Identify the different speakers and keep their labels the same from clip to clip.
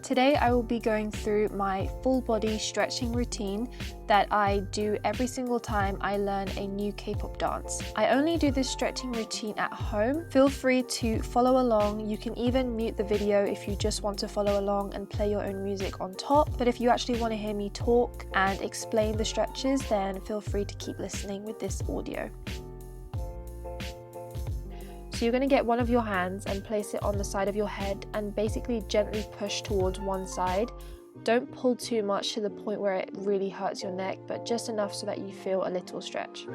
Speaker 1: Today I will be going through my full body stretching routine that I do every single time I learn a new K-pop dance. I only do this stretching routine at home. Feel free to follow along. You can even mute the video if you just want to follow along and play your own music on top. But if you actually want to hear me talk and explain the stretches, then feel free to keep listening with this audio. So you're going to get one of your hands and place it on the side of your head and basically gently push towards one side. Don't pull too much to the point where it really hurts your neck, but just enough so that you feel a little stretch.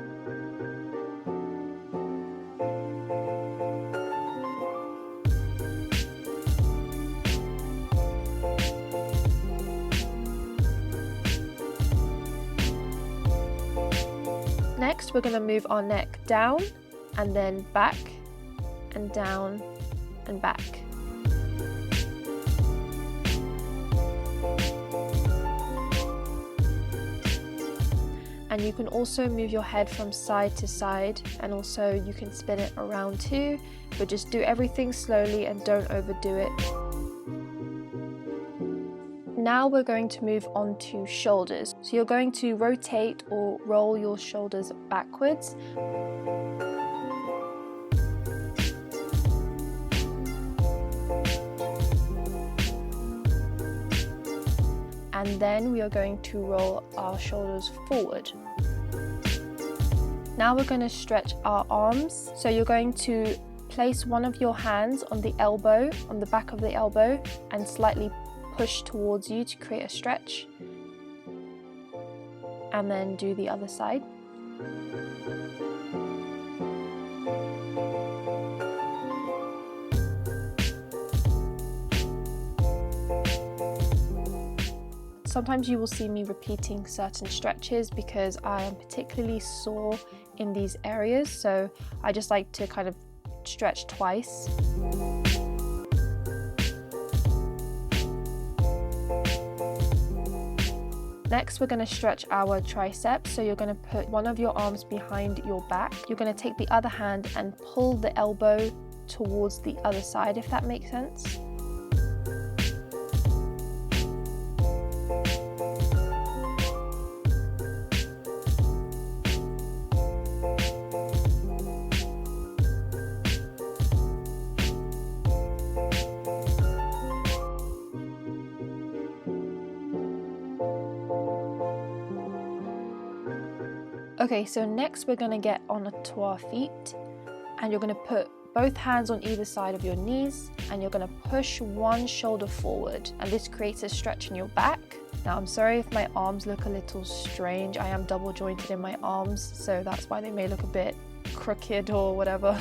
Speaker 1: Next, we're going to move our neck down and then back and down and back. And you can also move your head from side to side, and also you can spin it around too, but just do everything slowly and don't overdo it. Now we're going to move on to shoulders. So you're going to rotate or roll your shoulders backwards. And then we are going to roll our shoulders forward. Now we're going to stretch our arms. So you're going to place one of your hands on the elbow, on the back of the elbow, and slightly push towards you to create a stretch. And then do the other side. Sometimes you will see me repeating certain stretches because I am particularly sore in these areas, so I just like to kind of stretch twice. Next, we're going to stretch our triceps. So you're going to put one of your arms behind your back. You're going to take the other hand and pull the elbow towards the other side, if that makes sense. Okay, so next we're going to get onto our feet, and you're going to put both hands on either side of your knees, and you're going to push one shoulder forward, and this creates a stretch in your back. Now I'm sorry if my arms look a little strange. I am double jointed in my arms, so that's why they may look a bit crooked or whatever.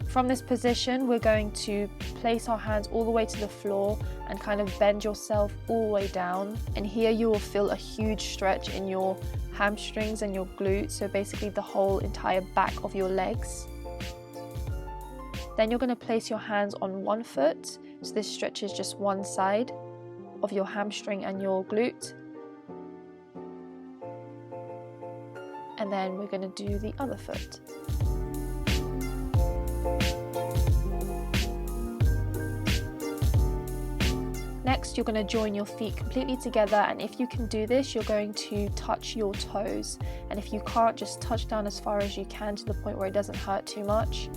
Speaker 1: From this position, we're going to place our hands all the way to the floor and kind of bend yourself all the way down. And here you will feel a huge stretch in your hamstrings and your glutes, so basically the whole entire back of your legs. Then you're going to place your hands on one foot, so this stretches just one side of your hamstring and your glute. And then we're going to do the other foot. Next, you're going to join your feet completely together, and if you can do this, you're going to touch your toes. And if you can't, just touch down as far as you can to the point where it doesn't hurt too much.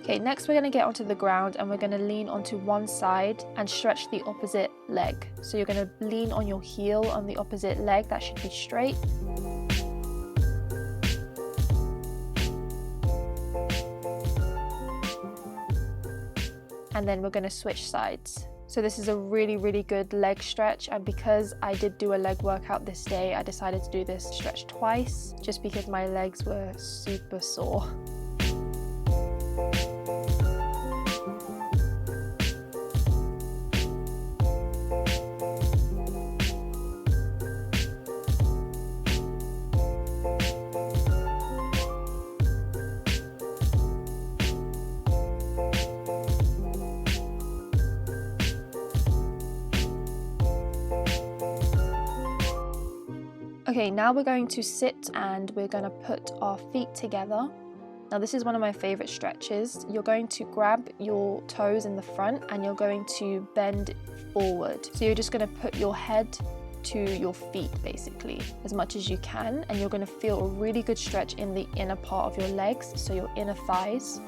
Speaker 1: Okay, next we're going to get onto the ground and we're going to lean onto one side and stretch the opposite leg. So you're going to lean on your heel on the opposite leg, that should be straight. And then we're going to switch sides. So this is a really good leg stretch, and because I did do a leg workout this day, I decided to do this stretch twice just because my legs were super sore. Okay, now we're going to sit and we're going to put our feet together. Now this is one of my favorite stretches. You're going to grab your toes in the front and you're going to bend forward. So you're just going to put your head to your feet basically as much as you can, and you're going to feel a really good stretch in the inner part of your legs, so your inner thighs.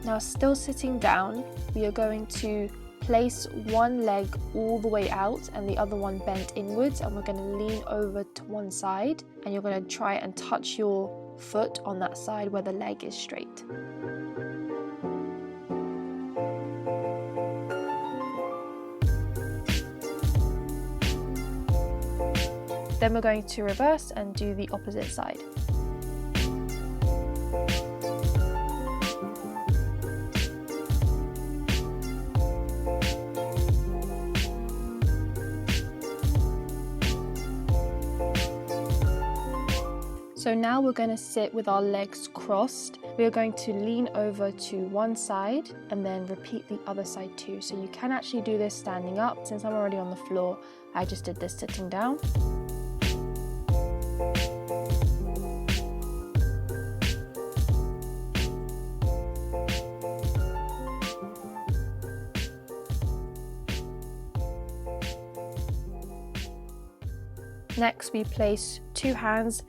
Speaker 1: Now, still sitting down, we are going to place one leg all the way out and the other one bent inwards, and we're going to lean over to one side and you're going to try and touch your foot on that side where the leg is straight. Then we're going to reverse and do the opposite side. So now we're going to sit with our legs crossed. We are going to lean over to one side and then repeat the other side too. So you can actually do this standing up. Since I'm already on the floor, I just did this sitting down. Next, we place two hands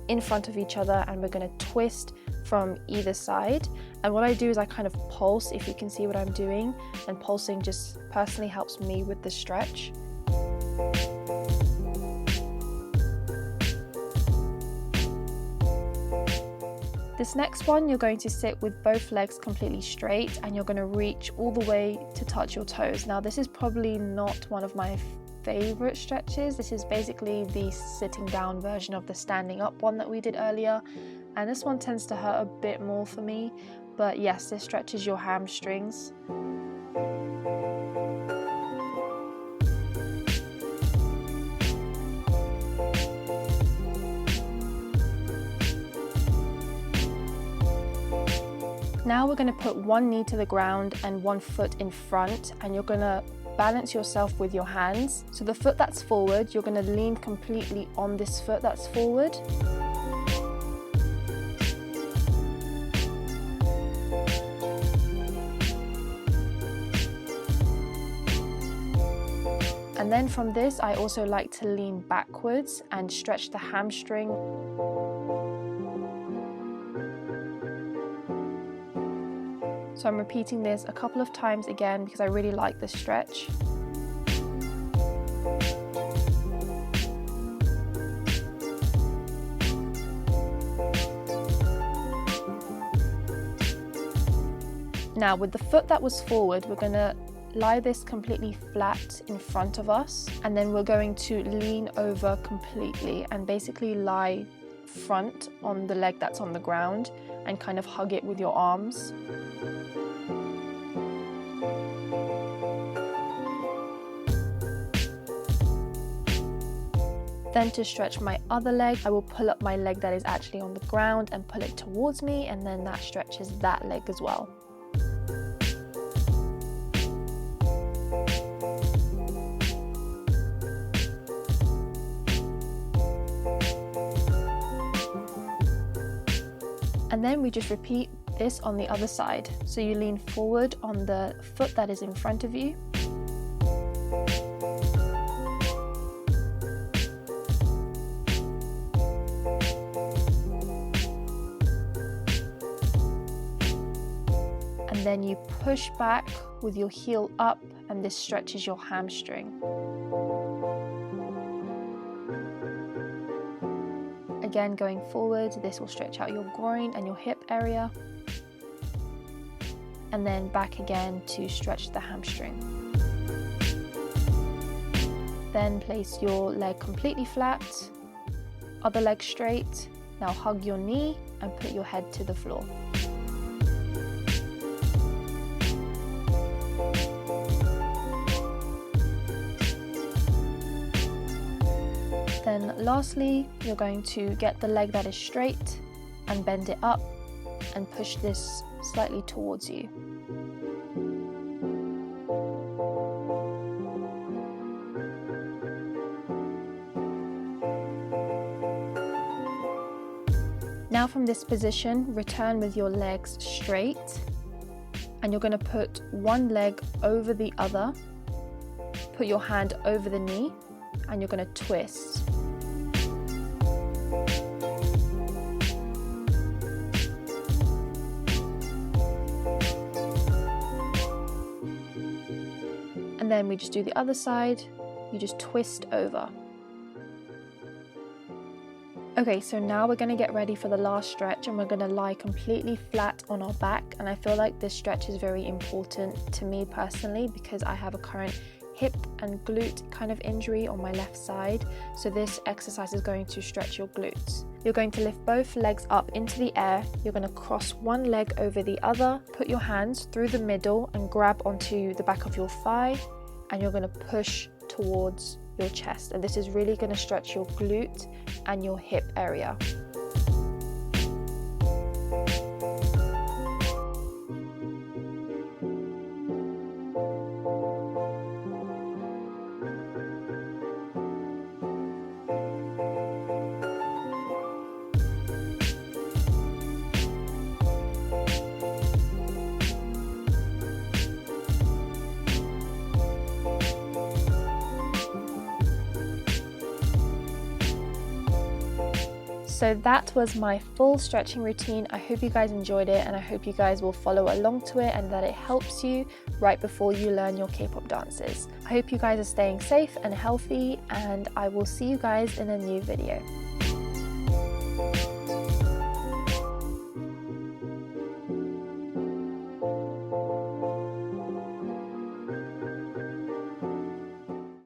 Speaker 1: in front of each other and we're going to twist from either side. And what I do is I kind of pulse, if you can see what I'm doing, and pulsing just personally helps me with the stretch. This next one, you're going to sit with both legs completely straight and you're going to reach all the way to touch your toes. Now this is probably not one of my favorite stretches. This is basically the sitting down version of the standing up one that we did earlier, and this one tends to hurt a bit more for me, but yes, this stretches your hamstrings. Now we're going to put one knee to the ground and one foot in front, and you're going to balance yourself with your hands. So the foot that's forward, you're going to lean completely on this foot that's forward. And then from this, I also like to lean backwards and stretch the hamstring. So I'm repeating this a couple of times again because I really like this stretch. Now with the foot that was forward, we're going to lie this completely flat in front of us, and then we're going to lean over completely and basically lie front on the leg that's on the ground and kind of hug it with your arms. Then to stretch my other leg, I will pull up my leg that is actually on the ground and pull it towards me, and then that stretches that leg as well. And then we just repeat this on the other side. So you lean forward on the foot that is in front of you. And then you push back with your heel up, and this stretches your hamstring. Again, going forward, this will stretch out your groin and your hip area. And then back again to stretch the hamstring. Then place your leg completely flat, other leg straight. Now hug your knee and put your head to the floor. Then lastly, you're going to get the leg that is straight and bend it up and push this slightly towards you. Now from this position, return with your legs straight, and you're going to put one leg over the other, put your hand over the knee, and you're going to twist. And then we just do the other side, you just twist over. Okay, so now we're going to get ready for the last stretch, and we're going to lie completely flat on our back. And I feel like this stretch is very important to me personally because I have a current hip and glute kind of injury on my left side. So this exercise is going to stretch your glutes. You're going to lift both legs up into the air. You're going to cross one leg over the other, put your hands through the middle and grab onto the back of your thigh, and you're going to push towards your chest, and this is really going to stretch your glute and your hip area. So that was my full stretching routine. I hope you guys enjoyed it, and I hope you guys will follow along to it and that it helps you right before you learn your K-pop dances. I hope you guys are staying safe and healthy, and I will see you guys in a new video.